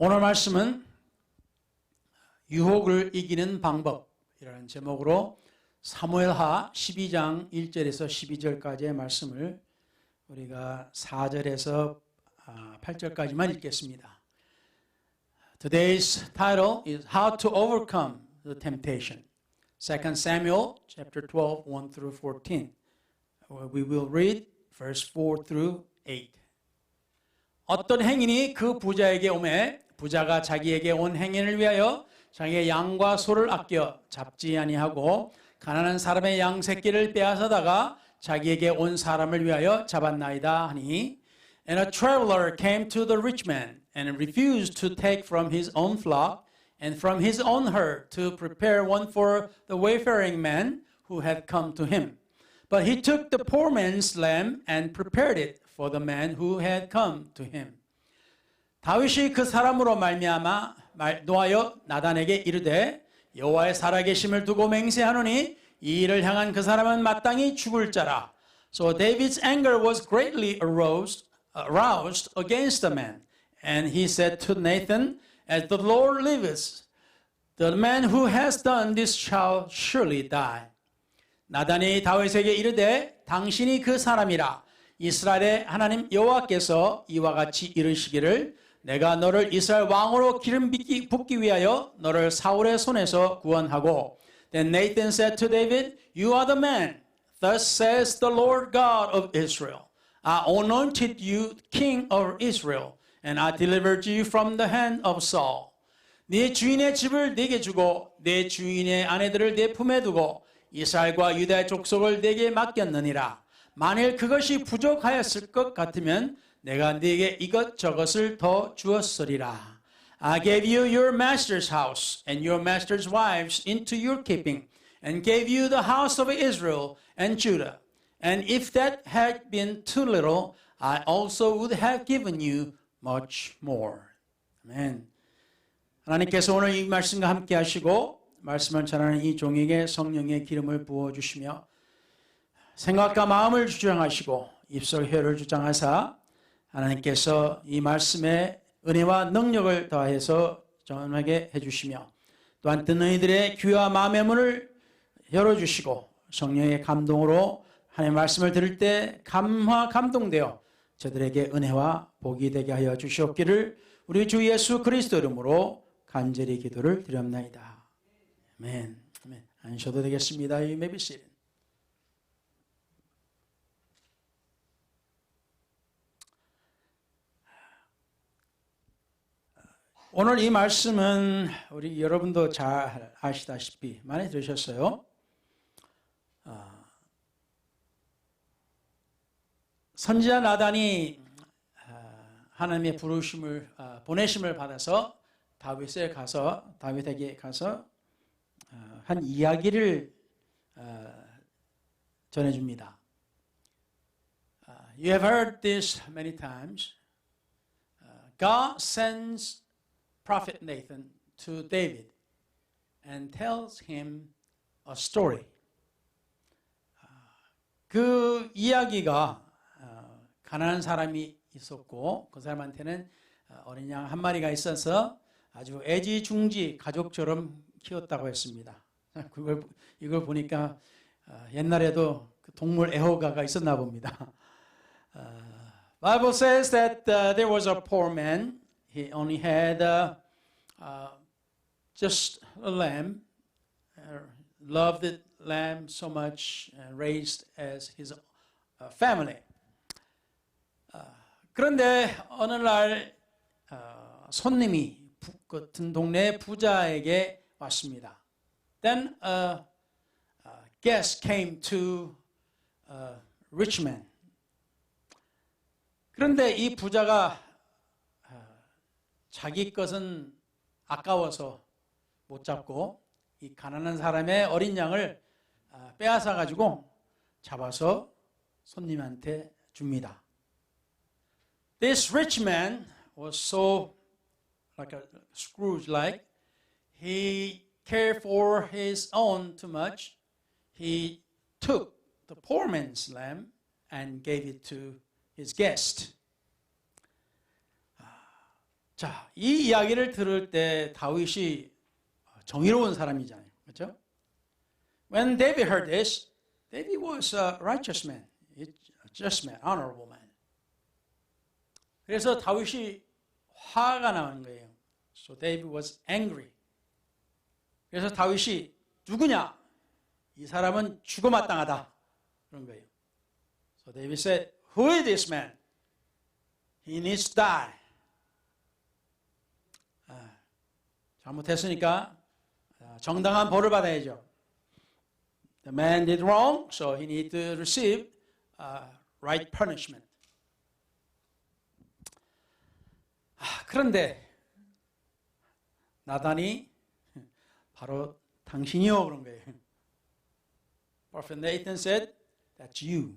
오늘 말씀은 유혹을 이기는 방법이라는 제목으로 사무엘하 12장 1절에서 12절까지의 말씀을 우리가 4절에서 8절까지만 읽겠습니다. Today's title is How to Overcome the Temptation. 2 Samuel chapter 12, 1 through 14. We will read verse 4 through 8. 어떤 행인이 그 부자에게 오매 부자가 자기에게 온 행인을 위하여 자기의 양과 소를 아껴 잡지 아니하고 가난한 사람의 양 새끼를 빼앗아다가 자기에게 온 사람을 위하여 잡았나이다 하니 And a traveler came to the rich man and refused to take from his own flock and from his own herd to prepare one for the wayfaring man who had come to him. But he took the poor man's lamb and prepared it for the man who had come to him. 다윗이 그 사람으로 말미암아 노하여 나단에게 이르되 여호와의 살아계심을 두고 맹세하노니 이 일을 향한 그 사람은 마땅히 죽을 자라. So David's anger was greatly aroused against the man. And he said to Nathan, As the Lord liveth, the man who has done this shall surely die. 나단이 다윗에게 이르되 당신이 그 사람이라. 이스라엘의 하나님 여호와께서 이와 같이 이르시기를 내가 너를 이스라엘 왕으로 기름 붓기 위하여 너를 사울의 손에서 구원하고 Then Nathan said to David, You are the man. Thus says the Lord God of Israel. I anointed you king of Israel, and I delivered you from the hand of Saul. 네 주인의 집을 네게 주고 네 주인의 아내들을 네 품에 두고 이스라엘과 유다의 족속을 네게 맡겼느니라. 만일 그것이 부족하였을 것 같으면 내가 네게 이것저것을 더 주었으리라. I gave you your master's house and your master's wives into your keeping and gave you the house of Israel and Judah. And if that had been too little, I also would have given you much more. 아멘. 하나님께서 오늘 이 말씀과 함께 하시고 말씀을 전하는 이 종에게 성령의 기름을 부어주시며 생각과 마음을 주장하시고 입술 혀를 주장하사 하나님께서 이 말씀에 은혜와 능력을 더해서 전하게 해주시며 또한 듣는 이들의 귀와 마음의 문을 열어주시고 성령의 감동으로 하나님의 말씀을 들을 때 감동되어 저들에게 은혜와 복이 되게 하여 주시옵기를 우리 주 예수 그리스도 이름으로 간절히 기도를 드렸나이다. 아멘. 아멘. 앉으셔도 되겠습니다. You may be seated. 오늘 이 말씀은 우리 여러분도 잘 아시다시피 많이 들으셨어요. 선지자 나단이 하나님의 보내심을 받아서 다윗에게 가서 한 이야기를 전해줍니다. You have heard this many times. God sends Prophet Nathan to David and tells him a story. 그 이야기가 가난한 사람이 있었고 그 사람한테는 어린 양 한 마리가 있어서 아주 애지중지 가족처럼 키웠다고 했습니다. 이걸 보니까 옛날에도 그 동물 애호가가 있었나 봅니다. Bible says that there was a poor man. He only had just a lamb, loved the lamb so much, raised as his family. 그런데 어느 날 손님이 같은 동네 부자에게 왔습니다. Then a guest came to a rich man. 그런데 이 부자가 자기 것은 아까워서 못 잡고 이 가난한 사람의 어린 양을 빼앗아 가지고 잡아서 손님한테 줍니다. This rich man was so like a Scrooge-like. He cared for his own too much. He took the poor man's lamb and gave it to his guest. 자, 이 이야기를 들을 때 다윗이 정의로운 사람이잖아요. 그렇죠? When David heard this, David was a righteous man, a just man, honorable man. 그래서 다윗이 화가 나는 거예요. So David was angry. 그래서 다윗이 누구냐? 이 사람은 죽어마땅하다. 그런 거예요. So David said, Who is this man? He needs to die. 잘못했으니까 정당한 벌을 받아야죠. The man did wrong, so he needs to receive right punishment. 그런데 나단이 바로 당신이요 그런 거예요. Prophet Nathan said, That's you.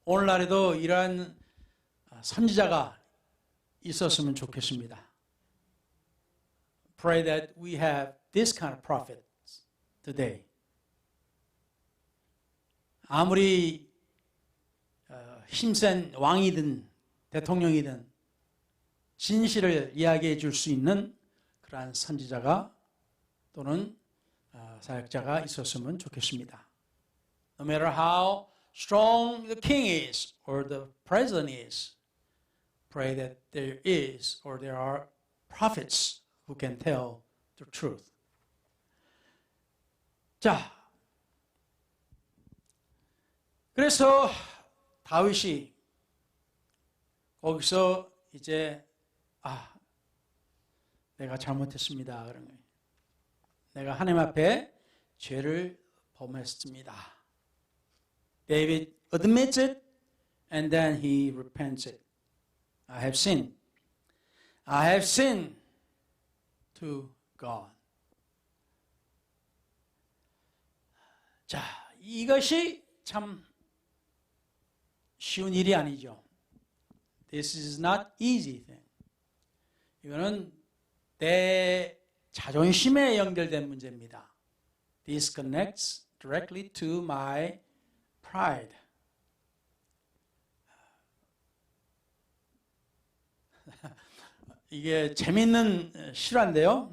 오늘날에도 이러한 선지자가 있었으면 좋겠습니다. Pray that we have this kind of prophets today. 아무리 힘센 왕이든 대통령이든 진실을 이야기해 줄 수 있는 그러한 선지자가 또는 사역자가 있었으면 좋겠습니다. No matter how strong the king is or the president is, pray that there is or there are prophets who can tell the truth. 자, 그래서 다윗이 거기서 이제 내가 잘못했습니다. 그런 거예요. 내가 하나님 앞에 죄를 범했습니다. David admits it and then he repents it. I have sinned. I have sinned to God. 자, 이것이 참 쉬운 일이 아니죠. This is not easy thing. 이거는 내 자존심에 연결된 문제입니다. This connects directly to my pride. 이게 재밌는 실화인데요.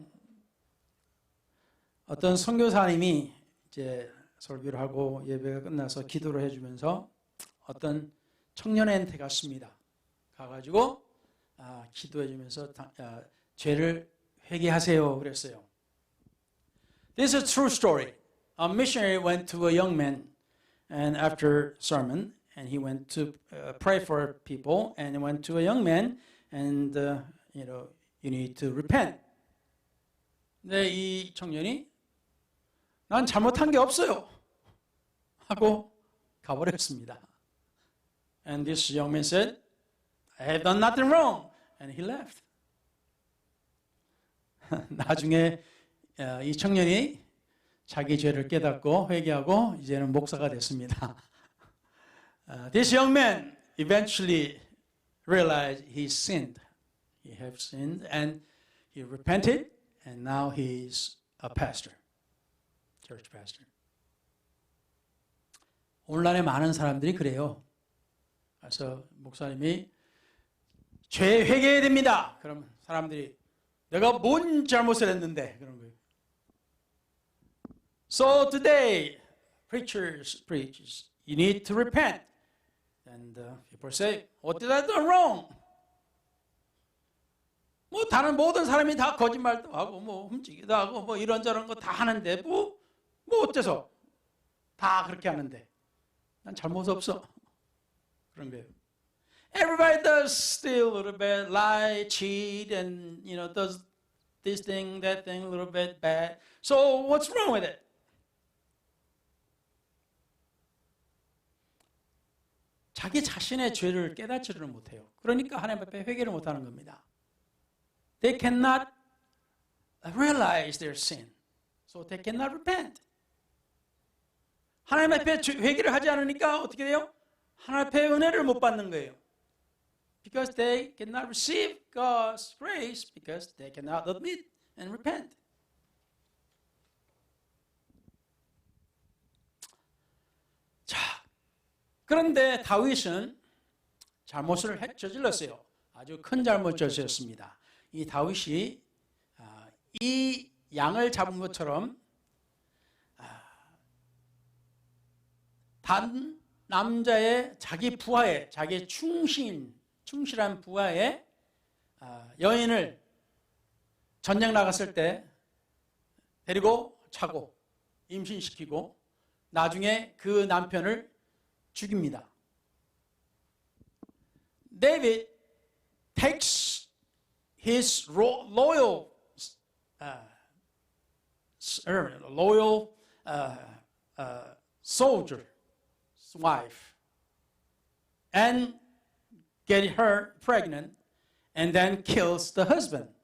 어떤 선교사님이 이제 설교를 하고 예배가 끝나서 기도를 해주면서 어떤 청년한테 갔습니다. 가가지고 기도해주면서 죄를 회개하세요 그랬어요. This is a true story. A missionary went to a young man, and after sermon, and he went to pray for people, and he went to a young man, and you need to repent. 근데 이 청년이 난 잘못한 게 없어요 하고 가버렸습니다. And this young man said, I have done nothing wrong, and he left. 나중에 이 청년이 자기 죄를 깨닫고 회개하고 이제는 목사가 됐습니다. This young man eventually realized he sinned. He had sinned and he repented and now he's a pastor, church pastor. 오늘날에 많은 사람들이 그래요. 그래서 목사님이 죄 회개해야 됩니다. 그럼 사람들이 내가 뭔 잘못을 했는데 그런 거예요. So today, preachers preach, you need to repent. And people say, what did I do wrong? 뭐 다른 모든 사람이 다 거짓말도 하고 뭐 훔치기도 하고 뭐 이런저런 거 다 하는데 뭐 어째서 다 그렇게 하는데 난 잘못 없어. 그런 거예요. Everybody does steal a little bit, lie, cheat, and does this thing, that thing, a little bit bad. So what's wrong with it? 자기 자신의 죄를 깨닫지를 못해요. 그러니까 하나님 앞에 회개를 못하는 겁니다. They cannot realize their sin, so they cannot repent. 하나님 앞에 회개를 하지 않으니까 어떻게 돼요? 하나님 앞에 은혜를 못 받는 거예요. Because they cannot receive God's grace because they cannot admit and repent. 그런데 다윗은 잘못을 저질렀어요. 아주 큰 잘못 저질렀습니다. 이 다윗이 이 양을 잡은 것처럼 단 남자의 자기 부하에, 자기 충실한 부하의 여인을 전쟁 나갔을 때 데리고 차고 임신시키고 나중에 그 남편을 죽입니다. David takes his loyal soldier's wife and get her pregnant and then kills the husband.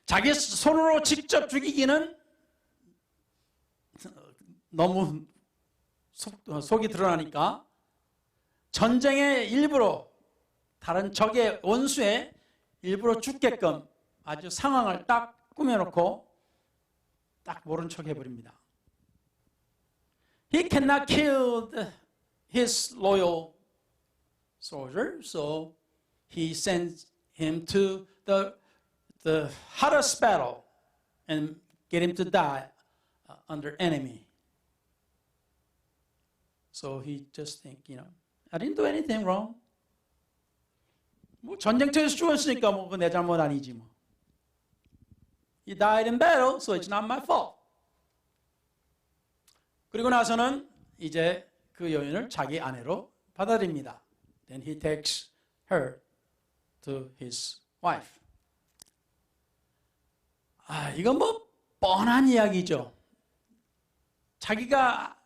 자기 손으로 직접 죽이기는 너무 속이 드러나니까 전쟁에 일부러 다른 적의 원수에 일부러 죽게끔 아주 상황을 딱 꾸며놓고 딱 모른 척 해버립니다. He cannot kill his loyal soldier, so he sends him to the hottest battle and get him to die under enemy. So he just think, I didn't do anything wrong. 뭐 전쟁터에서 죽었으니까 뭐 내 잘못 아니지 뭐. He died in battle, so it's not my fault. 그리고 나서는 이제 그 여인을 자기 아내로 받아들입니다. Then he takes her to his wife. 이건 뭐 뻔한 이야기죠. 자기가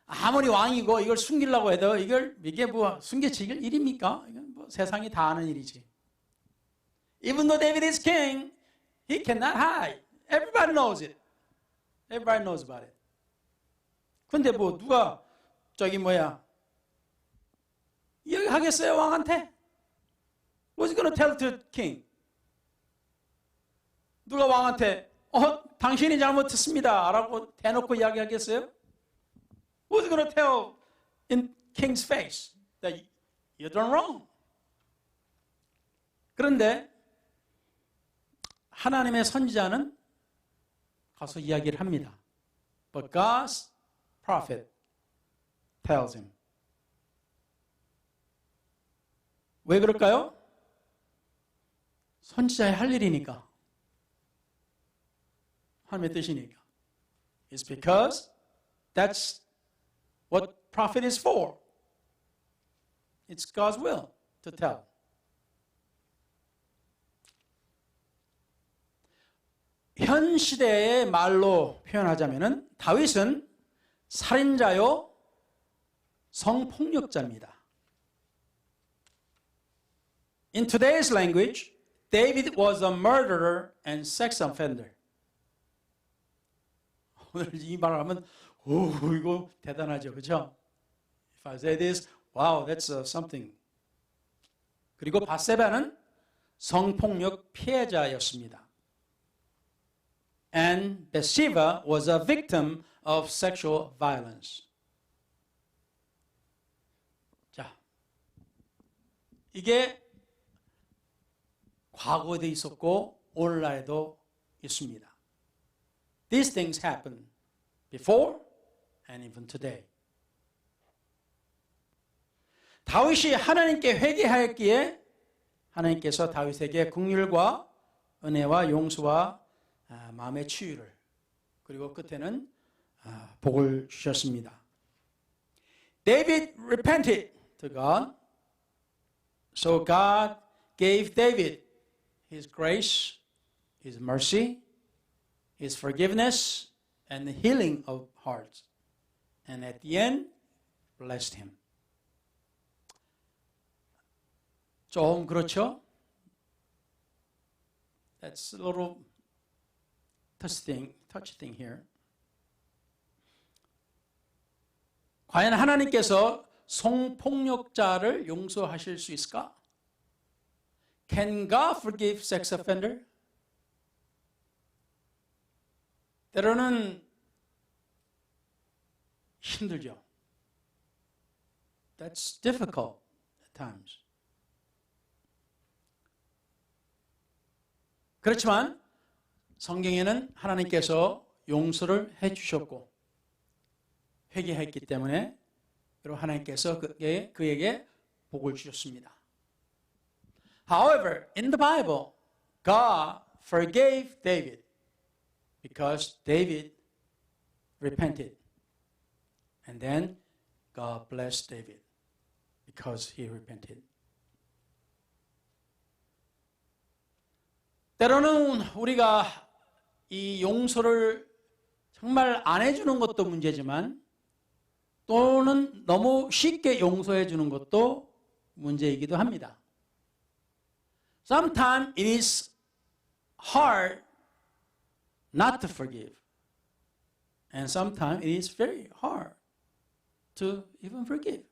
아무리 왕이고 이걸 숨기려고 해도 이게 뭐 숨겨질 일입니까? 이건 뭐 세상이 다 아는 일이지. Even though David is king, he cannot hide. Everybody knows it. Everybody knows about it. 근데 뭐 누가 이야기하겠어요 왕한테? What's he gonna tell to king? 누가 왕한테 당신이 잘못했습니다 라고 대놓고 이야기하겠어요? Who's he gonna tell in king's face that you're done wrong? 그런데 하나님의 선지자는 가서 이야기를 합니다. But God's prophet tells him. 왜 그럴까요? 선지자의 할 일이니까. 하나님의 뜻이니까. It's because that's what prophet is for. It's God's will to tell. 현 시대의 말로 표현하자면은 다윗은 살인자요, 성폭력자입니다. In today's language, David was a murderer and sex offender. 오늘 이 말을 하면 이거 대단하죠, 그렇죠? If I say this, wow, that's something. 그리고 바세바는 성폭력 피해자였습니다. And Bathsheba was a victim of sexual violence. 자, 이게 과거에도 있었고 오늘날에도 있습니다. These things happen before and even today. 다윗이 하나님께 회개하였기에 하나님께서 다윗에게 긍휼과 은혜와 용서와 마음의 치유를 그리고 끝에는 복을 주셨습니다. David repented to God, so God gave David His grace, His mercy, His forgiveness, and the healing of hearts. And at the end, blessed him. 좀 그렇죠? That's a little touch thing here. 과연 하나님께서 성폭력자를 용서하실 수 있을까? Can God forgive sex offender? 때로는 힘들죠. That's difficult at times. 그렇지만 성경에는 하나님께서 용서를 해주셨고 회개했기 때문에 그리고 하나님께서 그에게 복을 주셨습니다. However, in the Bible, God forgave David because David repented. And then God blessed David because he repented. 때로는 우리가 이 용서를 정말 안 해주는 것도 문제지만 또는 너무 쉽게 용서해 주는 것도 문제이기도 합니다. Sometimes it is hard not to forgive. And sometimes it is very hard to even forgive.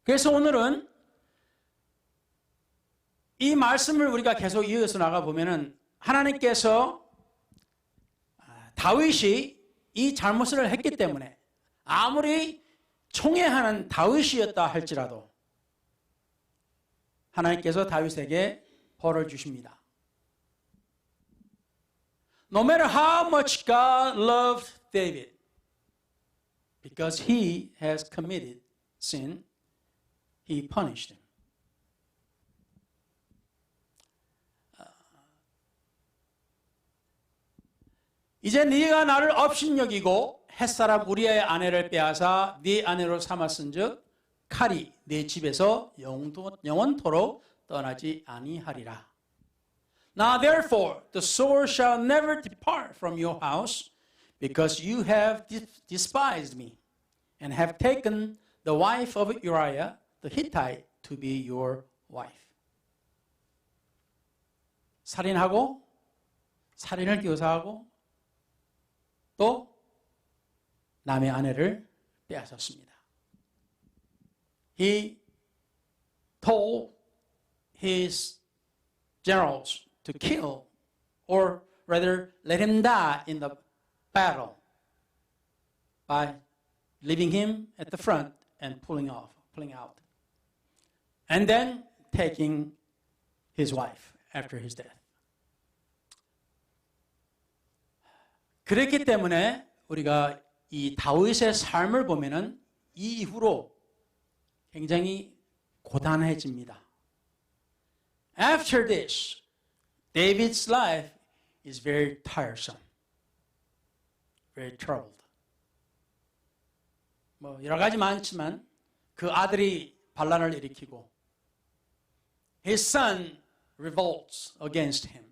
그래서 오늘은 이 말씀을 우리가 계속 이어서 나가 보면은 하나님께서 다윗이 이 잘못을 했기 때문에 아무리 총애하는 다윗이었다 할지라도 하나님께서 다윗에게 벌을 주십니다. No matter how much God loved David, because he has committed sin, he punished him. 이제 네가 나를 업신여기고 햇사람 우리의 아내를 빼앗아 네 아내로 삼았은즉 칼이 네 집에서 영원토록 떠나지 아니하리라. Now therefore the sword shall never depart from your house, because you have despised me, and have taken the wife of Uriah the Hittite to be your wife. 살인하고 살인을 교사하고 또 남의 아내를 빼앗았습니다. He told his generals to kill, or rather let him die in the battle by leaving him at the front and pulling out. And then taking his wife after his death. 그렇기 때문에 우리가 이 다윗의 삶을 보면은 이 이후로 굉장히 고단해집니다. After this, David's life is very tiresome, very troubled. 뭐 여러 가지 많지만 그 아들이 반란을 일으키고 his son revolts against him.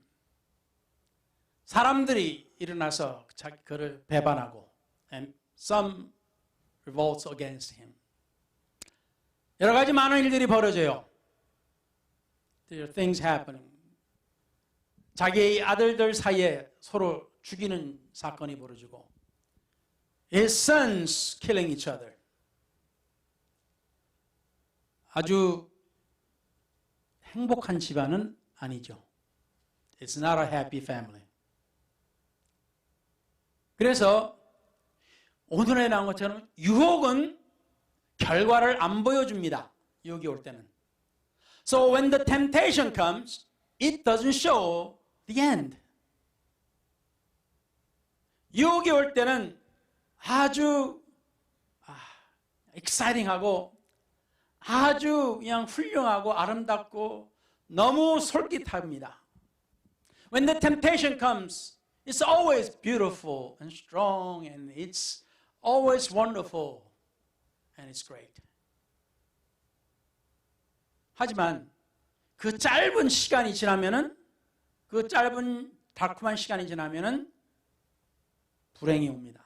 사람들이 일어나서 그를 배반하고 and some revolts against him. 여러 가지 많은 일들이 벌어져요. There are things happening. 자기의 아들들 사이에 서로 죽이는 사건이 벌어지고 his sons killing each other. 아주 행복한 집안은 아니죠. It's not a happy family. 그래서 오늘에 나온 것처럼 유혹은 결과를 안 보여줍니다. 유혹이 올 때는. So when the temptation comes, it doesn't show the end. 유혹이 올 때는 아주 exciting하고 아주 그냥 훌륭하고 아름답고 너무 솔깃합니다. When the temptation comes, it's always beautiful and strong, and it's always wonderful, and it's great. 하지만 그 짧은 시간이 지나면은 그 짧은 달콤한 시간이 지나면은 불행이 옵니다.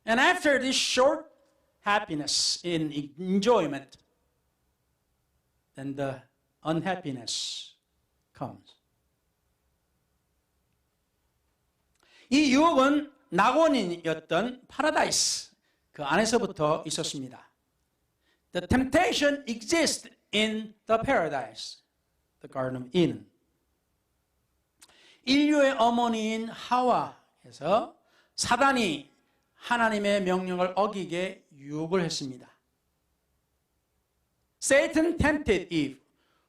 And after this short happiness in enjoyment, then the unhappiness comes. 이 유혹은 낙원이었던 파라다이스 그 안에서부터 있었습니다. The temptation exists in the paradise, the Garden of Eden. 인류의 어머니인 하와에서 사단이 하나님의 명령을 어기게 유혹을 했습니다. Satan tempted Eve,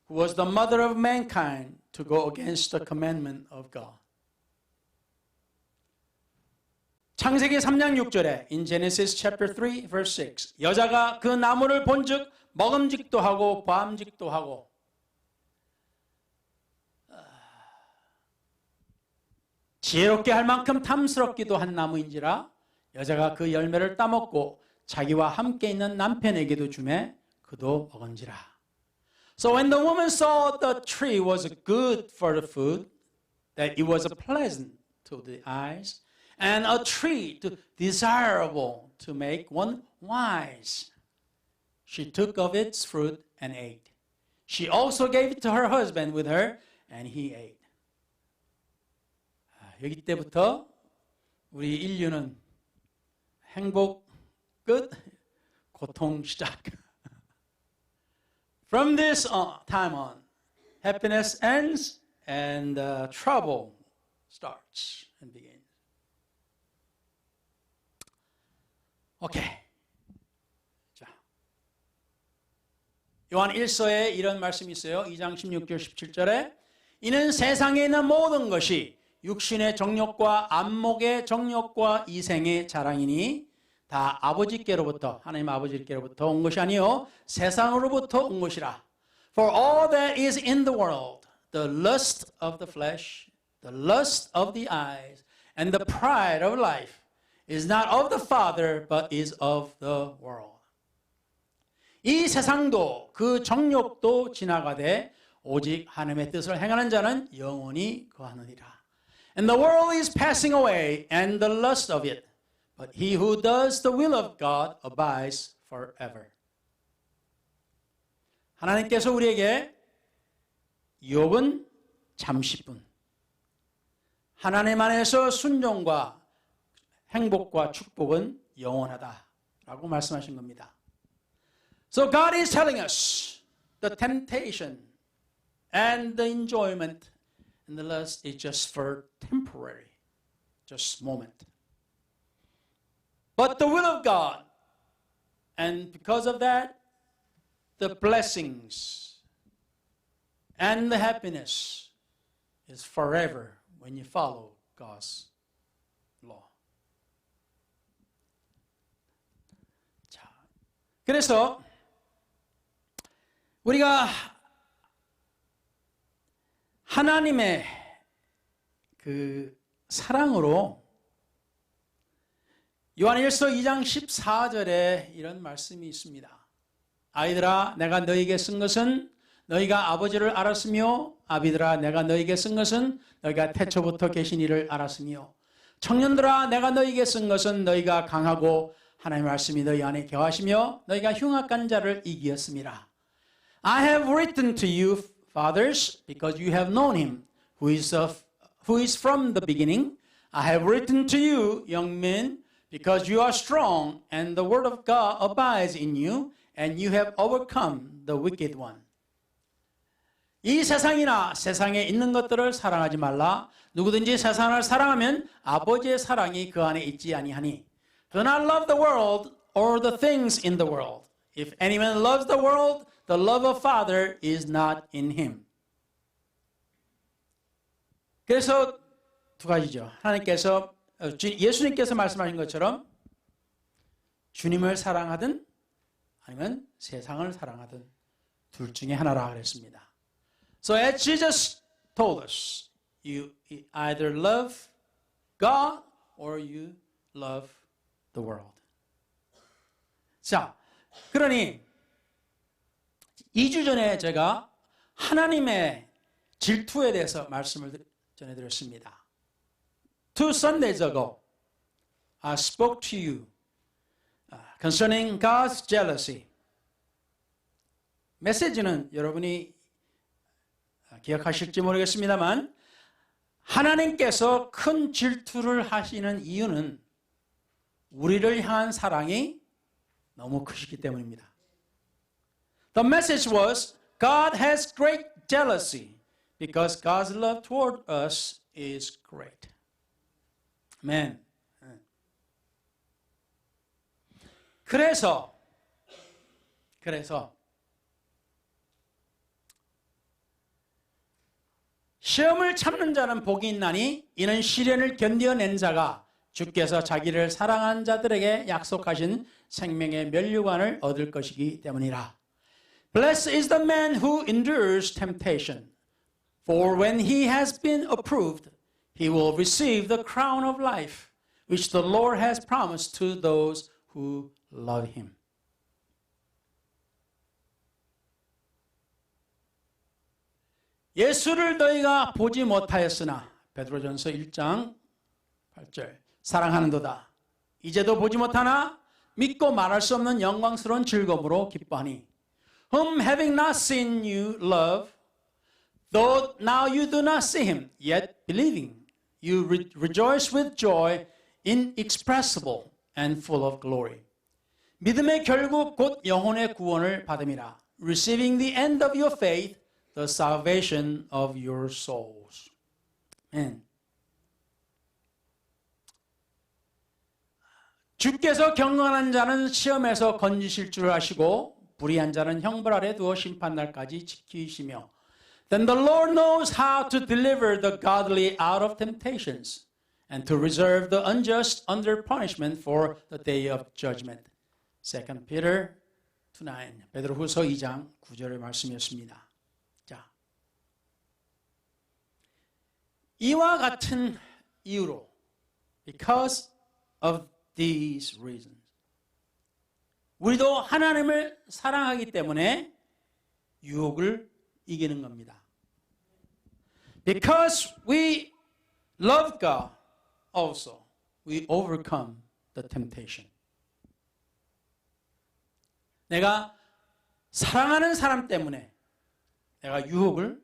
who was the mother of mankind, to go against the commandment of God. 창세기 3장 6절에 in Genesis chapter 3 verse 6 여자가 그 나무를 본즉 먹음직도 하고 보암직도 하고 지혜롭게 할 만큼 탐스럽기도 한 나무인지라 여자가 그 열매를 따먹고 자기와 함께 있는 남편에게도 주매 그도 먹은지라. So when the woman saw the tree was good for the food, that it was pleasant to the eyes, and a tree desirable to make one wise, she took of its fruit and ate. She also gave it to her husband with her, and he ate. 여기 때부터 우리 인류는 행복 끝, 고통 시작. From this time on, happiness ends and trouble starts and begins. 오케이. 자, 요한 1서에 이런 말씀이 있어요. 2장 16절 17절에 이는 세상에 있는 모든 것이 육신의 정욕과 안목의 정욕과 이생의 자랑이니 다 아버지께로부터 하나님 아버지께로부터 온 것이 아니요 세상으로부터 온 것이라. For all that is in the world, the lust of the flesh, the lust of the eyes, and the pride of life is not of the Father, but is of the world. 이 세상도 그 정욕도 지나가되 오직 하나님의 뜻을 행하는 자는 영원히 거하느니라. And the world is passing away and the lust of it, but he who does the will of God abides forever. 하나님께서 우리에게 유업은 잠시뿐, 하나님 안에서 순종과 행복과 축복은 영원하다라고 말씀하신 겁니다. So God is telling us the temptation and the enjoyment and the lust is just for temporary, just moment. But the will of God, and because of that, the blessings and the happiness is forever when you follow God's law. 자, 그래서 우리가 하나님의 그 사랑으로 요한일서 2장 14절에 이런 말씀이 있습니다. 아이들아 내가 너희에게 쓴 것은 너희가 아버지를 알았으며 아비들아 내가 너희에게 쓴 것은 너희가 태초부터 계신 이를 알았으며 청년들아 내가 너희에게 쓴 것은 너희가 강하고 하나님의 말씀이 너희 안에 거하시며 너희가 흉악한 자를 이기었음이라. I have written to you fathers because you have known him who is from the beginning. I have written to you young men because you are strong and the word of God abides in you and you have overcome the wicked one. 이 세상이나 세상에 있는 것들을 사랑하지 말라. 누구든지 세상을 사랑하면 아버지의 사랑이 그 안에 있지 아니하니. Do not love the world or the things in the world. If anyone loves the world, the love of Father is not in him. 그래서 두 가지죠. 하나님께서 예수님께서 말씀하신 것처럼 주님을 사랑하든 아니면 세상을 사랑하든 둘 중에 하나라 그랬습니다. So as Jesus told us, you either love God or you love the world. 자, 그러니 2주 전에 제가 하나님의 질투에 대해서 말씀을 전해드렸습니다. 2 Sundays ago, I spoke to you concerning God's jealousy. 메시지는 여러분이 기억하실지 모르겠습니다만 하나님께서 큰 질투를 하시는 이유는 우리를 향한 사랑이 너무 크시기 때문입니다. The message was God has great jealousy because God's love toward us is great. Amen. 그래서 시험을 참는 자는 복이 있나니 이는 시련을 견뎌낸 자가 주께서 자기를 사랑한 자들에게 약속하신 생명의 면류관을 얻을 것이기 때문이라. Blessed is the man who endures temptation, for when he has been approved, he will receive the crown of life, which the Lord has promised to those who love him. 예수를 너희가 보지 못하였으나 베드로전서 1장 8절 사랑하는도다. 이제도 보지 못하나 믿고 말할 수 없는 영광스러운 즐거움으로 기뻐하니 whom having not seen you love, though now you do not see him, yet believing you rejoice with joy inexpressible and full of glory. 믿음의 결국 곧 영혼의 구원을 받음이라. Receiving the end of your faith, the salvation of your souls. Amen. 주께서 경건한 자는 시험에서 건지실 줄 아시고 불의한 자는 형벌 아래 두어 심판날까지 지키시며 Then the Lord knows how to deliver the godly out of temptations and to reserve the unjust under punishment for the day of judgment. 2 Peter 2:9 베드로후서 2장 9절의 말씀이었습니다. 자, 이와 같은 이유로 because of these reasons 우리도 하나님을 사랑하기 때문에 유혹을 이기는 겁니다. Because we love God also we overcome the temptation. 내가 사랑하는 사람 때문에 내가 유혹을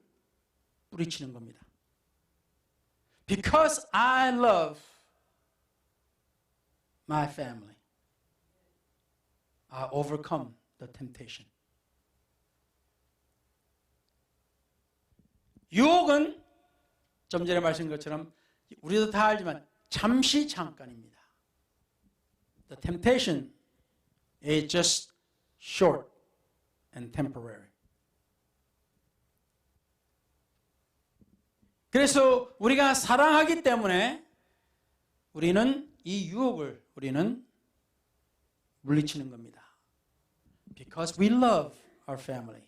뿌리치는 겁니다. Because I love my family, I overcome the temptation. 유혹은 좀 전에 말씀드린 것처럼 우리도 다 알지만 잠시 잠깐입니다. The temptation is just short and temporary. 그래서 우리가 사랑하기 때문에 우리는 이 유혹을 우리는 물리치는 겁니다. Because we love our family,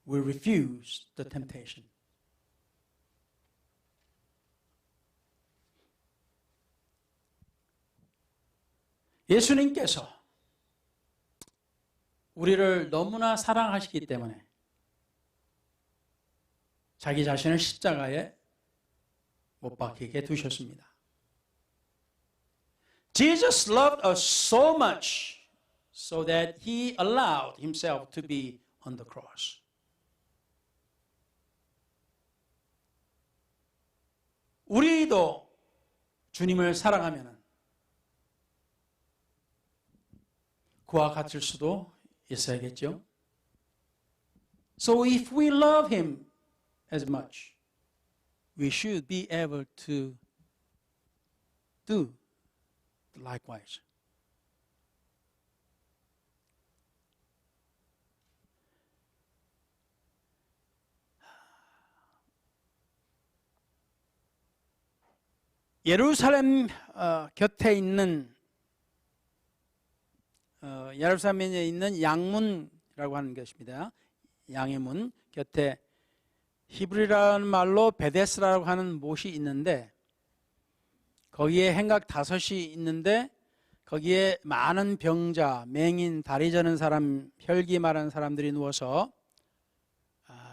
we refuse the temptation. 예수님께서 우리를 너무나 사랑하시기 때문에 자기 자신을 십자가에 못 박히게 두셨습니다. Jesus loved us so much so that he allowed himself to be on the cross. 우리도 주님을 사랑하면 그와 같을 수도 있어야겠죠. So if we love him as much, we should be able to do likewise. 예루살렘 곁에 있는 예루살렘에 있는 양문이라고 하는 것입니다. 양의 문 곁에 히브리라는 말로 베데스라고 하는 못이 있는데 거기에 행각 5이 있는데 거기에 많은 병자, 맹인, 다리 저는 사람, 혈기 마른 사람들이 누워서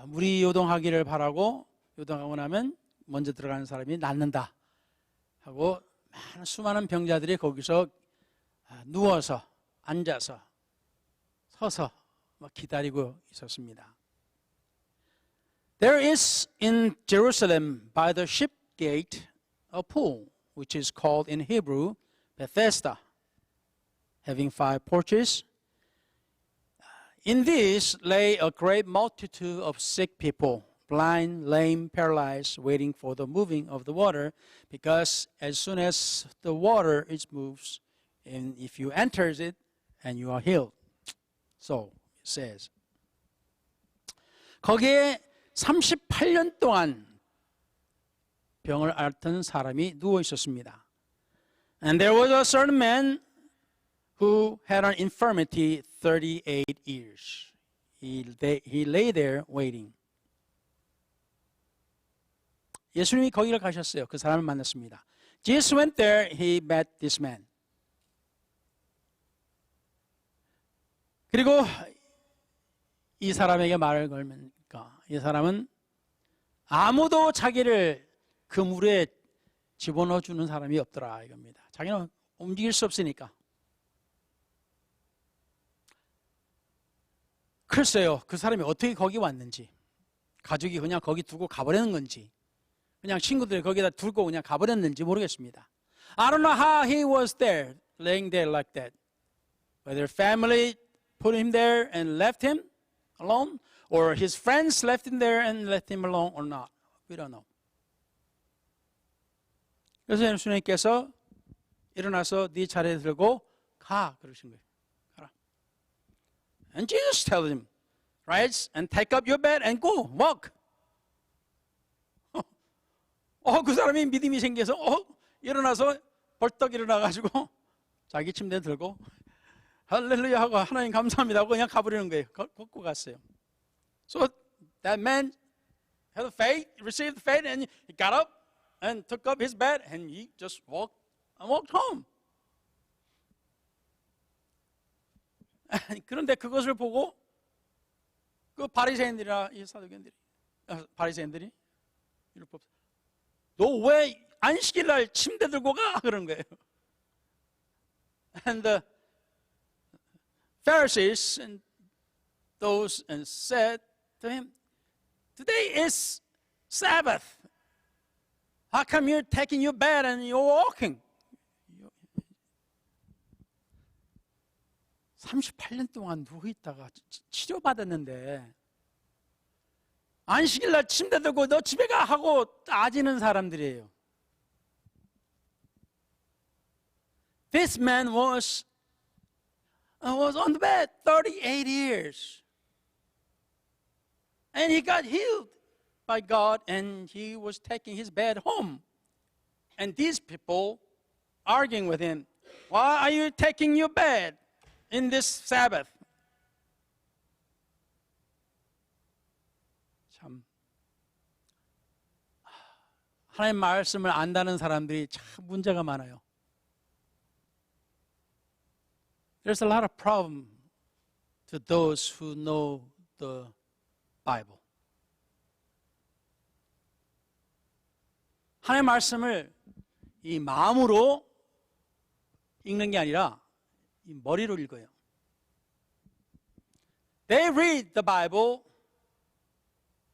물이 요동하기를 바라고 요동하고 나면 먼저 들어가는 사람이 낫는다 하고 수많은 병자들이 거기서 누워서 앉아서 서서 기다리고 있었습니다. There is in Jerusalem by the ship gate a pool which is called in Hebrew Bethesda, having 5 porches. In this lay a great multitude of sick people, blind, lame, paralyzed, waiting for the moving of the water, because as soon as the water is moved, and if you enter it, and you are healed. So it says. 거기에 38년 동안 병을 앓던 사람이 누워 있었습니다. And there was a certain man who had an infirmity 38 years. He lay there waiting. 예수님이 거기를 가셨어요. 그 사람을 만났습니다. Jesus went there, he met this man. 그리고 이 사람에게 말을 걸으니까 이 사람은 아무도 자기를 그 물에 집어넣어 주는 사람이 없더라 이겁니다. 자기는 움직일 수 없으니까. 글쎄요, 그 사람이 어떻게 거기 왔는지, 가족이 그냥 거기 두고 가버리는 건지, 그냥 친구들이 거기다 두고 그냥 가버렸는지 모르겠습니다. I don't know how he was there, laying there like that. Whether family put him there and left him alone, or his friends left him there and left him alone or not. We don't know. 그래서 예수님께서 일어나서 네 차례 들고 가 그러신 거예요. 가라. And Jesus tells him, rise and take up your bed and go, walk. 그 사람이 믿음이 생겨서 일어나서 벌떡 일어나가지고 자기 침대 들고 할렐루야 하고 하나님 감사합니다 하고 그냥 가버리는 거예요. 걷고 갔어요. So that man had faith, received faith, and he got up and took up his bed and he just walked home. 그런데 그것을 보고 그 바리새인들이나 이 사두개인들이 바리새인들이 율법 너 왜 안식일 날 침대 들고 가 그런 거예요. And the Pharisees and those and said to him, today is Sabbath. How come you're taking your bed and you're walking? 38년 동안 누워 있다가 치료받았는데 안식일 날 침대 들고 너 집에 가 하고 따지는 사람들이에요. This man was on the bed 38 years. And he got healed by God and he was taking his bed home. And these people arguing with him, why are you taking your bed in this Sabbath? 참 하나님 말씀을 안다는 사람들이 참 문제가 많아요. There's a lot of problem to those who know the Bible. 하나님의 말씀을 이 마음으로 읽는 게 아니라 이 머리로 읽어요. They read the Bible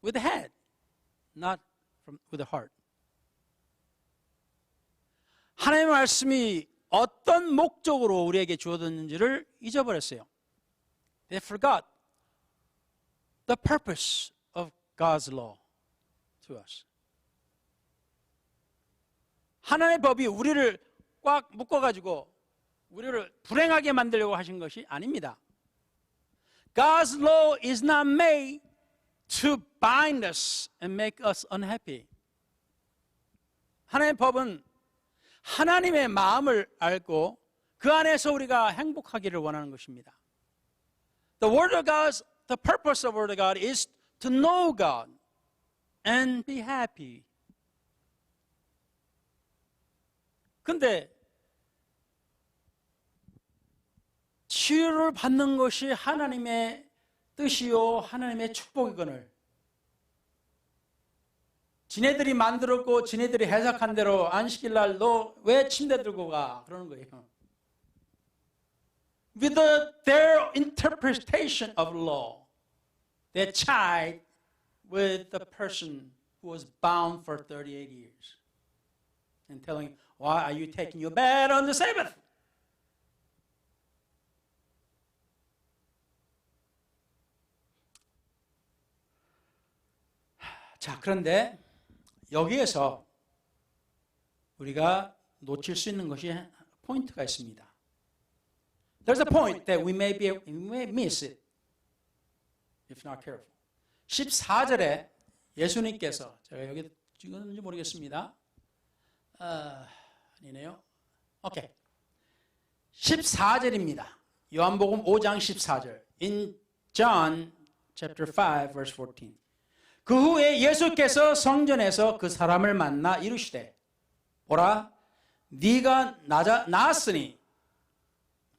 with the head, not with the heart. 하나님의 말씀이 어떤 목적으로 우리에게 주어졌는지를 잊어버렸어요. They forgot the purpose of God's law to us. 하나님의 법이 우리를 꽉 묶어가지고 우리를 불행하게 만들려고 하신 것이 아닙니다. God's law is not made to bind us and make us unhappy. 하나님의 법은 하나님의 마음을 알고 그 안에서 우리가 행복하기를 원하는 것입니다. The word of God, the purpose of the word of God is to know God and be happy. 근데 치유를 받는 것이 하나님의 뜻이요 하나님의 축복이거늘 지네들이 만들었고 지네들이 해석한 대로 안식일 날 너 왜 침대 들고 가 그러는 거예요. With their interpretation of law, they chide with the person who was bound for 38 years and telling, why are you taking your bed on the Sabbath? 자, 그런데 여기에서 우리가 놓칠 수 있는 것이 포인트가 있습니다. There's a point that we may miss it if not careful. 14절에 예수님께서 제가 여기 찍었는지 모르겠습니다. 아니네요. 오케이. 14절입니다. 요한복음 5장 14절. In John chapter 5 verse 14. 그 후에 예수께서 성전에서 그 사람을 만나 이르시되 보라 네가 나았으니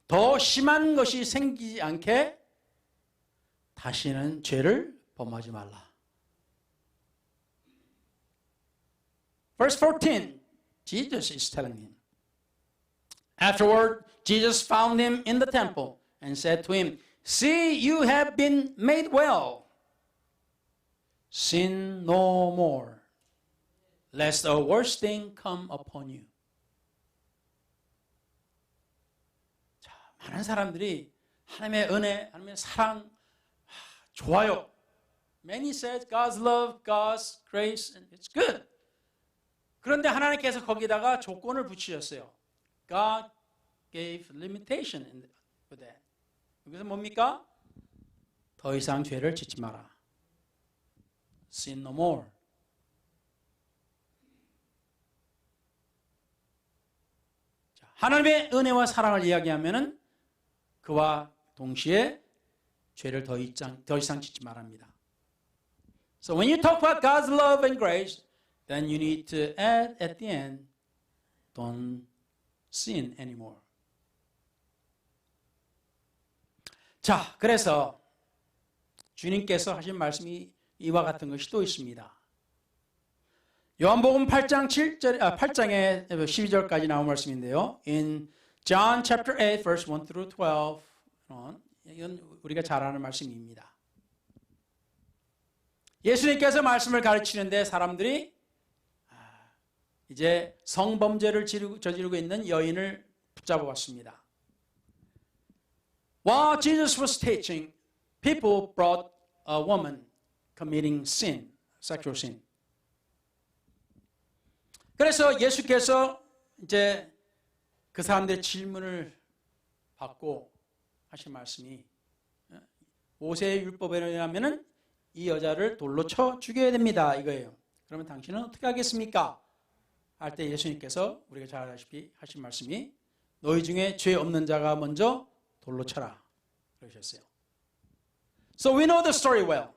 더 심한 것이 생기지 않게 다시는 죄를 범하지 말라. Verse 14. Jesus is telling him. Afterward, Jesus found him in the temple and said to him, See, you have been made well. Sin no more, lest a worse thing come upon you. 자, 많은 사람들이 하나님의 은혜, 하나님의 사랑, 좋아요. Many said God's love, God's grace, and it's good. 그런데 하나님께서 거기다가 조건을 붙이셨어요. God gave limitation for that. 여기서 뭡니까? 더 이상 죄를 짓지 마라. Sin no more. 자, 하나님의 은혜와 사랑을 이야기하면은 그와 동시에 죄를 더 이상 짓지 말합니다. So when you talk about God's love and grace, then you need to add at the end, don't sin anymore. 자, 그래서 주님께서 하신 말씀이 이와 같은 것이 또 있습니다. 요한복음 8장에 12절까지 나온 말씀인데요. In John chapter 8 verse 1 through 12 이건 우리가 잘 아는 말씀입니다. 예수님께서 말씀을 가르치는데 사람들이 이제 성범죄를 저지르고 있는 여인을 붙잡아 왔습니다. While Jesus was teaching, people brought a woman committing sin, sexual sin. 그래서 예수께서 이제 그 사람들의 질문을 받고 하신 말씀이 모세의 율법에 의하면은 이 여자를 돌로 쳐 죽여야 됩니다. 이거예요. 그러면 당신은 어떻게 하겠습니까? 할 때 예수님께서 우리가 잘 알다시피 하신 말씀이 너희 중에 죄 없는 자가 먼저 돌로 쳐라. 그러셨어요. So we know the story well.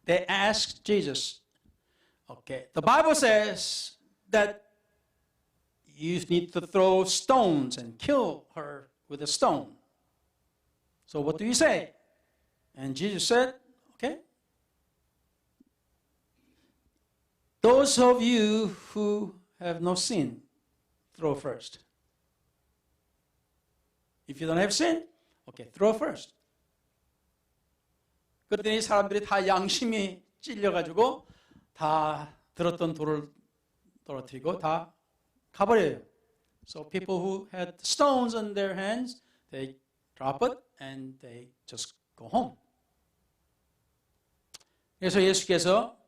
They asked Jesus. Okay. The Bible says that you need to throw stones and kill her with a stone. So what do you say? And Jesus said, okay. Those of you who have no sin, throw first. If you don't have sin, okay, throw first. 그랬더니 사람들이 다 양심이 찔려가지고 다 들었던 돌을 떨어뜨리고 다 가버려요. So people who had stones on their hands, they drop it and they just go home. 그래서 예수께서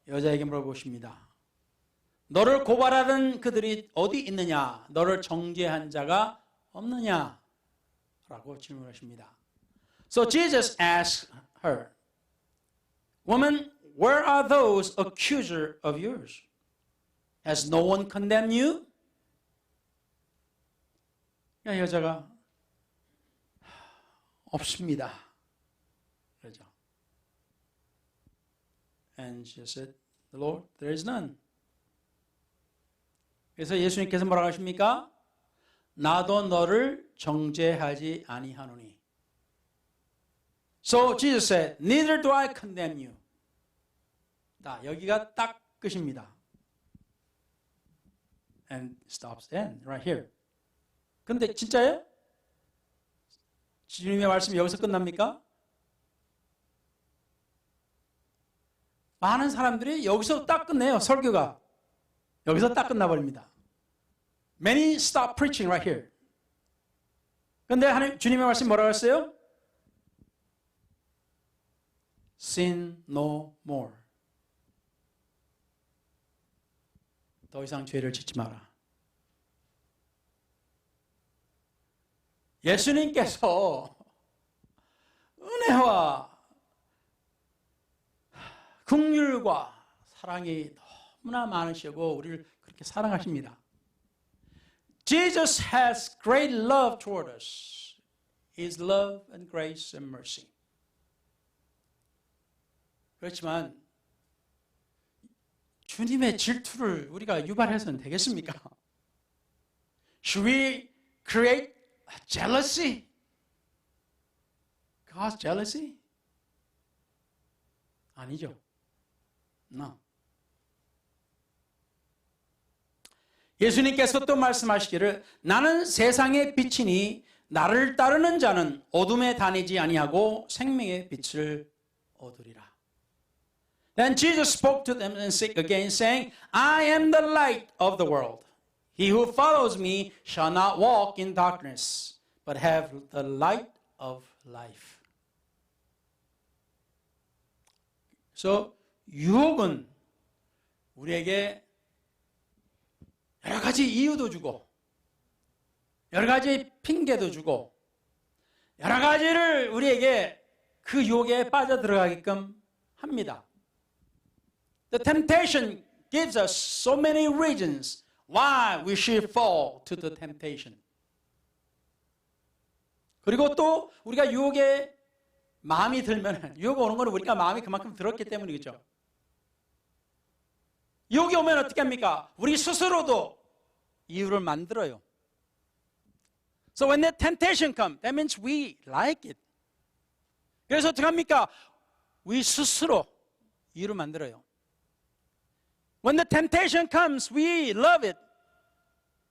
여자에게 물어보십니다. 너를 고발하는 그들이 어디 있느냐? 너를 정죄한 자가 없느냐? 라고 질문하십니다. So Jesus asked her, Woman, where are those accusers of yours? Has no one condemned you? 여자가 없습니다. 그러죠. And she said, The Lord, there is none. 그래서 예수님께서 뭐라고 하십니까? 나도 너를 정죄하지 아니하노니. So Jesus said, Neither do I condemn you. 자, 여기가 딱 끝입니다. And stops end right here. 근데 진짜예요? 주님의 말씀이 여기서 끝납니까? 많은 사람들이 여기서 딱 끝내요. 설교가. 여기서 딱 끝나버립니다. Many stop preaching right here. 근데 주님의 말씀이 뭐라고 했어요? Sin no more. 더 이상 죄를 짓지 마라. 예수님께서 은혜와 긍휼과 사랑이 너무나 많으시고 우리를 그렇게 사랑하십니다. Jesus has great love toward us. His love and grace and mercy. 그렇지만 주님의 질투를 우리가 유발해서는 되겠습니까? Should we create jealousy? God's jealousy? 아니죠. No. 예수님께서 또 말씀하시기를 나는 세상의 빛이니 나를 따르는 자는 어둠에 다니지 아니하고 생명의 빛을 얻으리라. Then Jesus spoke to them again, saying, I am the light of the world. He who follows me shall not walk in darkness, but have the light of life. 그래서 유혹은 우리에게 여러 가지 이유도 주고, 여러 가지 핑계도 주고, 여러 가지를 우리에게 그 유혹에 빠져들어가게끔 합니다. The temptation gives us so many reasons why we should fall to the temptation. 그리고 또 우리가 유혹에 마음이 들면, 유혹이 오는 거는 우리가 마음이 그만큼 들었기 때문이겠죠. 유혹이 오면 어떻게 합니까? 우리 스스로도 이유를 만들어요. So when that temptation comes, that means we like it. 그래서 어떻게 합니까? 우리 스스로 이유를 만들어요. When the temptation comes, we love it.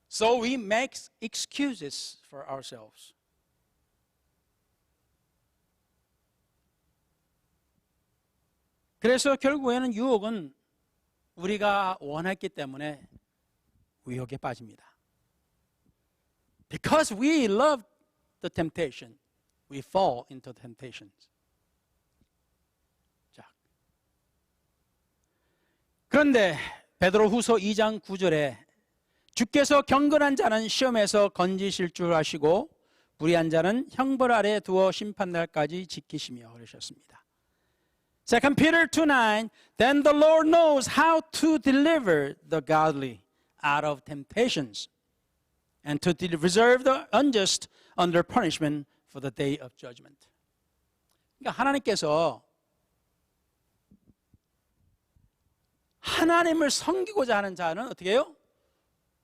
So we make excuses for ourselves. 그래서 결국에는 유혹은 우리가 원했기 때문에 유혹에 빠집니다. Because we love the temptation, we fall into temptations. 자, 그런데 베드로후서 2장 9절에 주께서 경건한 자는 시험에서 건지실 줄 아시고 불의한 자는 형벌 아래 두어 심판날까지 지키시며 그러셨습니다. 2 Peter 2:9 Then the Lord knows how to deliver the godly out of temptations and to reserve the unjust under punishment for the day of judgment. 그러니까 하나님께서 하나님을 섬기고자 하는 자는 어떻게 해요?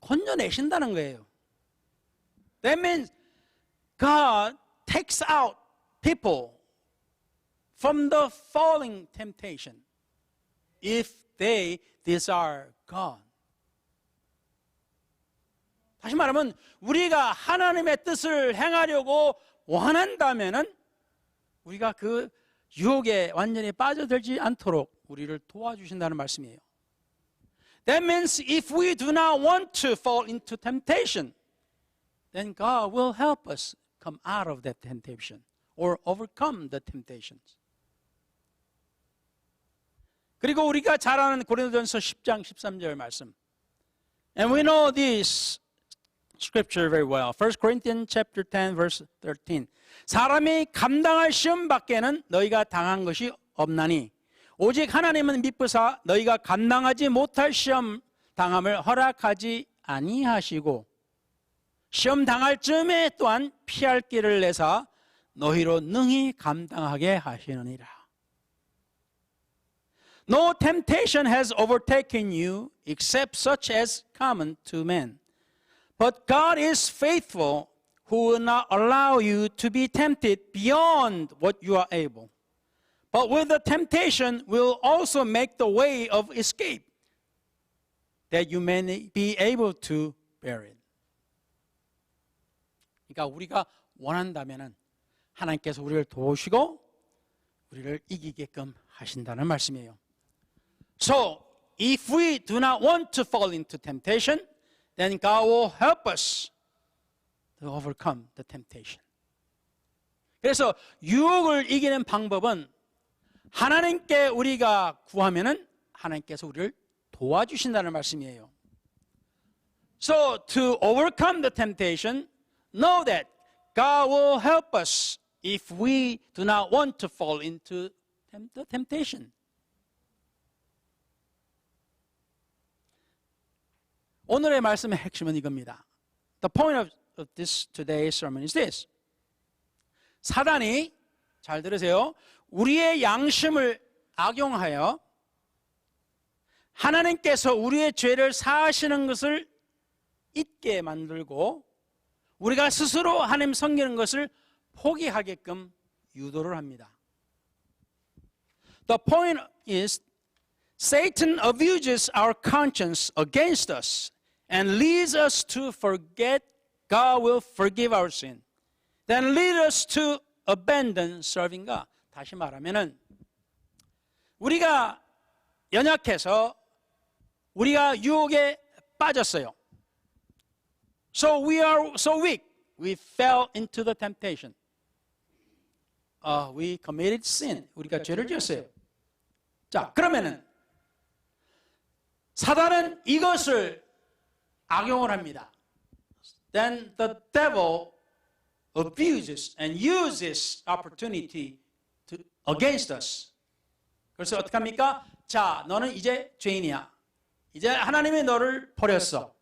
건져내신다는 거예요. That means God takes out people from the falling temptation if they desire God. 다시 말하면 우리가 하나님의 뜻을 행하려고 원한다면은 우리가 그 유혹에 완전히 빠져들지 않도록 우리를 도와주신다는 말씀이에요. That means if we do not want to fall into temptation, then God will help us come out of that temptation or overcome the temptations. 그리고 우리가 잘 아는 고린도전서 10장 13절 말씀. And we know this scripture very well. 1 Corinthians chapter 10 verse 13. 사람이 감당할 시험 밖에는 너희가 당한 것이 없나니 오직 하나님은 미쁘사 너희가 감당하지 못할 시험 당함을 허락하지 아니하시고 시험 당할 즈음에 또한 피할 길을 내사 너희로 능히 감당하게 하시느니라. No temptation has overtaken you except such as common to men. But God is faithful, who will not allow you to be tempted beyond what you are able. But with the temptation will also make the way of escape, that you may be able to bear it. 그러니까 우리가 원한다면은 하나님께서 우리를 도우시고 우리를 이기게끔 하신다는 말씀이에요. So, if we do not want to fall into temptation, then God will help us to overcome the temptation. 그래서 유혹을 이기는 방법은 하나님께 우리가 구하면은 하나님께서 우리를 도와주신다는 말씀이에요. So, to overcome the temptation, know that God will help us if we do not want to fall into the temptation. 오늘의 말씀의 핵심은 이겁니다. The point of this today's sermon is this. 사단이, 잘 들으세요, 우리의 양심을 악용하여 하나님께서 우리의 죄를 사하시는 것을 잊게 만들고 우리가 스스로 하나님 섬기는 것을 포기하게끔 유도를 합니다. The point is, Satan abuses our conscience against us and leads us to forget God will forgive our sin. Then lead us to abandon serving God. 다시 말하면은 우리가 연약해서 우리가 유혹에 빠졌어요. So we are so weak. We fell into the temptation. We committed sin. 우리가 죄를 지었어요. 자, 그러면은 사단은 이것을 악용을 합니다. Then the devil abuses and uses opportunity against us. 그래서 어떻게 합니까? 자, 너는 이제 죄인이야. 이제 하나님이 너를 버렸어.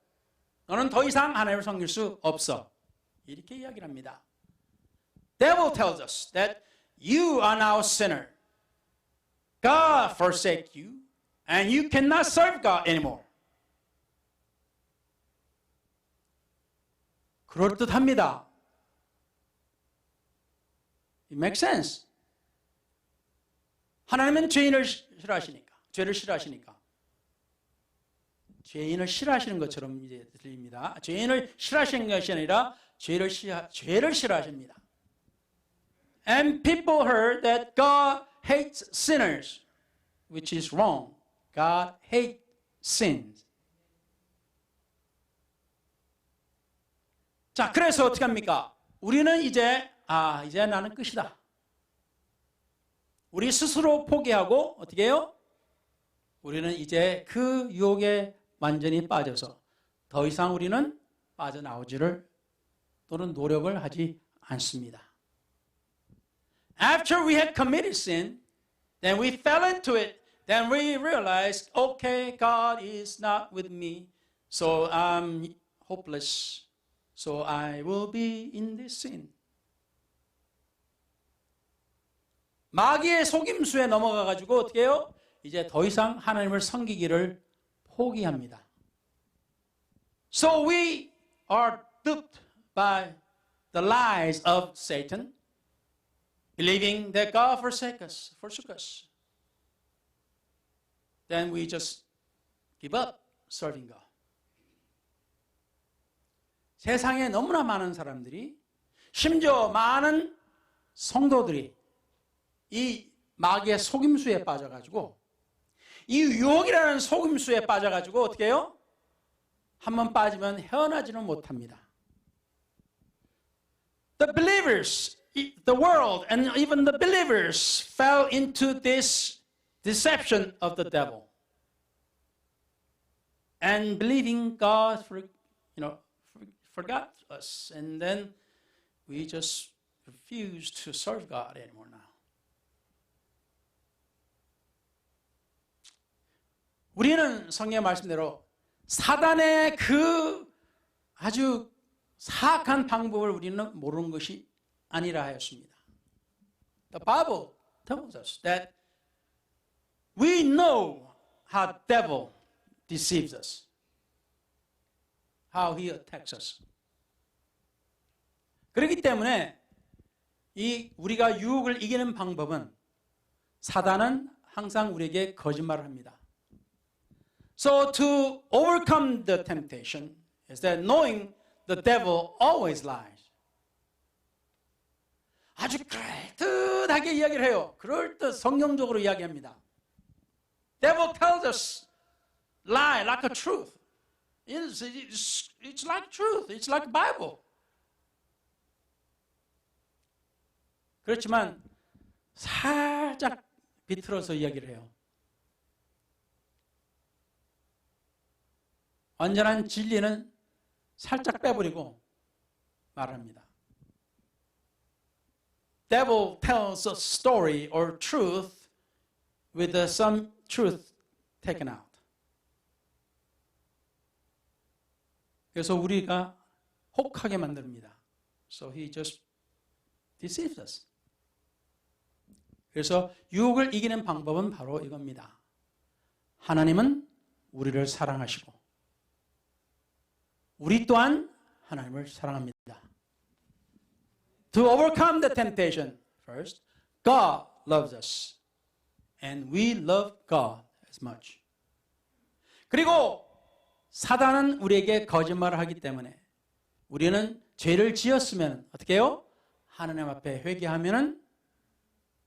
너는 더 이상 하나님을 섬길 수 없어. 이렇게 이야기를 합니다. Devil tells us that you are now a sinner. God forsake you and you cannot serve God anymore. 그럴듯합니다. It makes sense. 하나님은 죄인을 싫어하시니까, 죄를 싫어하시니까. 죄인을 싫어하시는 것처럼 이제 들립니다. 죄인을 싫어하시는 것이 아니라 죄를 싫어하십니다. And people heard that God hates sinners, which is wrong. God hates sins. 자, 그래서 어떻게 합니까? 우리는 이제 나는 끝이다. 우리 스스로 포기하고 어떻게 해요? 우리는 이제 그 유혹에 완전히 빠져서 더 이상 우리는 빠져나오지를 또는 노력을 하지 않습니다. After we had committed sin, then we fell into it. Then we realized, okay, God is not with me, so I'm hopeless. So I will be in this sin. 마귀의 속임수에 넘어가 가지고 어떻게 해요? 이제 더 이상 하나님을 섬기기를 포기합니다. So we are duped by the lies of Satan, believing that God forsook us. Then we just give up serving God. 세상에 너무나 많은 사람들이, 심지어 많은 성도들이 이 마귀의 속임수에 빠져가지고, 이 유혹이라는 속임수에 빠져가지고 어떻게 해요? 한번 빠지면 헤어나지는 못합니다. The believers, the world, and even the believers fell into this deception of the devil. And believing God forgot us, and then we just refuse to serve God anymore now. 우리는 성경의 말씀대로 사단의 그 아주 사악한 방법을 우리는 모르는 것이 아니라 하였습니다. The Bible tells us that we know how the devil deceives us, how he attacks us. 그렇기 때문에 우리가 유혹을 이기는 방법은, 사단은 항상 우리에게 거짓말을 합니다. So to overcome the temptation is that knowing the devil always lies. 아주 그럴듯하게 이야기를 해요. 그럴듯 성경적으로 이야기합니다. Devil tells us lie like a truth. It's like truth. It's like Bible. 그렇지만 살짝 비틀어서 이야기를 해요. 완전한 진리는 살짝 빼버리고 말합니다. Devil tells a story or truth with some truth taken out. 그래서 우리가 혹하게 만듭니다. So he just deceives us. 그래서 유혹을 이기는 방법은 바로 이겁니다. 하나님은 우리를 사랑하시고 우리 또한 하나님을 사랑합니다. To overcome the temptation, first, God loves us. And we love God as much. 그리고 사단은 우리에게 거짓말을 하기 때문에 우리는 죄를 지었으면 어떻게 해요? 하나님 앞에 회개하면은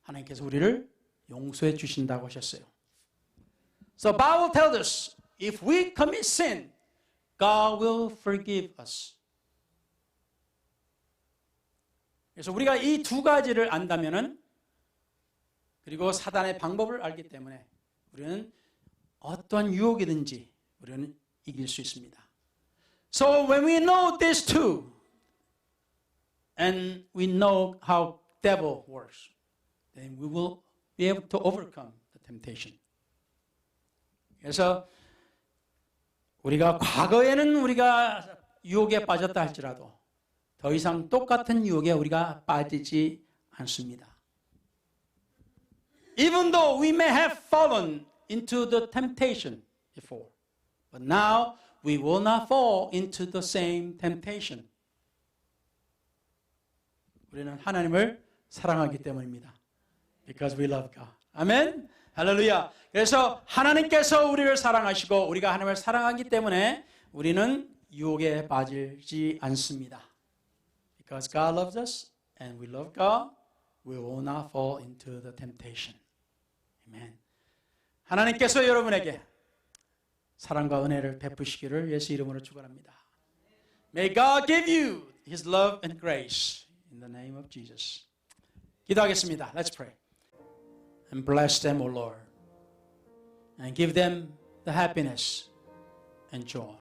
하나님께서 우리를 용서해 주신다고 하셨어요. So Bible tells us if we commit sin, God will forgive us. 그래서 우리가 이 두 가지를 안다면은 그리고 사단의 방법을 알기 때문에 우리는 어떠한 유혹이든지 우리는 이길 수 있습니다. So when we know these two and we know how devil works, then we will be able to overcome the temptation. 그래서 우리가 과거에는 우리가 유혹에 빠졌다 할지라도 더 이상 똑같은 유혹에 우리가 빠지지 않습니다. Even though we may have fallen into the temptation before, but now we will not fall into the same temptation. 우리는 하나님을 사랑하기 때문입니다. Because we love God. 아멘. 할렐루야. 그래서 하나님께서 우리를 사랑하시고 우리가 하나님을 사랑하기 때문에 우리는 유혹에 빠지지 않습니다. Because God loves us and we love God, we will not fall into the temptation. 아멘. 하나님께서 여러분에게 사랑과 은혜를 베푸시기를 예수 이름으로 축원합니다. May God give you His love and grace in the name of Jesus. 기도하겠습니다. Let's pray. And bless them, O Lord, and give them the happiness and joy